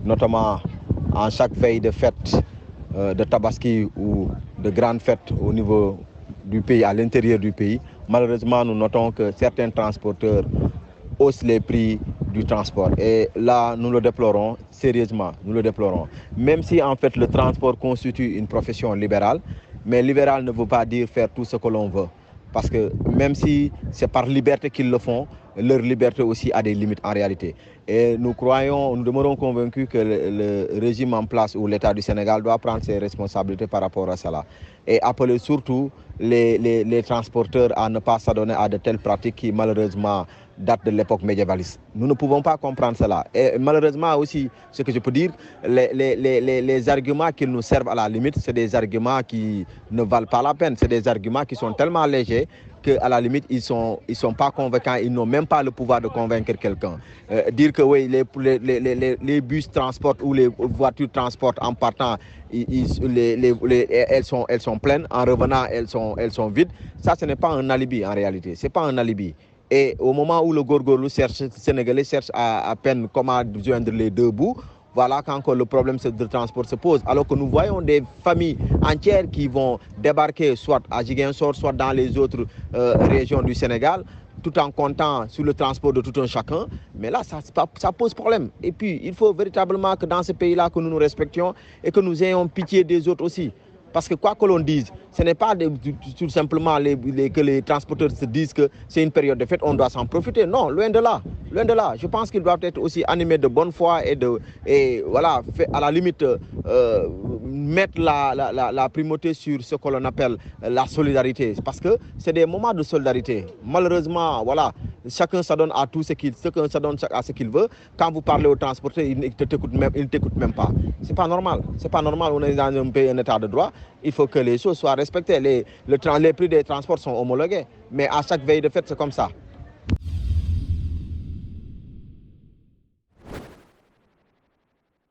notamment en chaque veille de fête de Tabaski ou de grandes fêtes au niveau du pays, à l'intérieur du pays, malheureusement, nous notons que certains transporteurs haussent les prix du transport. Et là, nous le déplorons sérieusement, nous le déplorons. Même si en fait le transport constitue une profession libérale, mais libéral ne veut pas dire faire tout ce que l'on veut. Parce que même si c'est par liberté qu'ils le font, leur liberté aussi a des limites en réalité. Et nous demeurons convaincus que le régime en place ou l'État du Sénégal doit prendre ses responsabilités par rapport à cela. Et appeler surtout les transporteurs à ne pas s'adonner à de telles pratiques qui malheureusement datent de l'époque médiévaliste. Nous ne pouvons pas comprendre cela. Et malheureusement aussi, ce que je peux dire, les arguments qui nous servent à la limite, c'est des arguments qui ne valent pas la peine. C'est des arguments qui sont tellement légers qu'à la limite, ils sont pas convaincants, ils n'ont même pas le pouvoir de convaincre quelqu'un. Dire que oui, les bus transportent ou les voitures transportent en partant, elles sont pleines, en revenant, elles sont vides. Ça, ce n'est pas un alibi en réalité, ce n'est pas un alibi. Et au moment où le Gorgorlou sénégalais cherche à peine comment joindre les deux bouts, voilà quand le problème de transport se pose. Alors que nous voyons des familles entières qui vont débarquer soit à Ziguinchor, soit dans les autres régions du Sénégal, tout en comptant sur le transport de tout un chacun. Mais là, ça pose problème. Et puis, il faut véritablement que dans ce pays-là, que nous nous respections et que nous ayons pitié des autres aussi. Parce que quoi que l'on dise, ce n'est pas tout simplement que les transporteurs se disent que c'est une période de fête, on doit s'en profiter. Non, loin de là. Loin de là. Je pense qu'ils doivent être aussi animés de bonne foi et voilà, à la limite, mettre la primauté sur ce que l'on appelle la solidarité. Parce que c'est des moments de solidarité. Malheureusement, voilà, chacun s'adonne à tout chacun s'adonne à ce qu'il veut. Quand vous parlez aux transporteurs, ils ne t'écoutent même pas. C'est pas normal. C'est pas normal. On est dans un pays, un état de droit. Il faut que les choses soient respectées. Les prix des transports sont homologués. Mais à chaque veille de fête, c'est comme ça.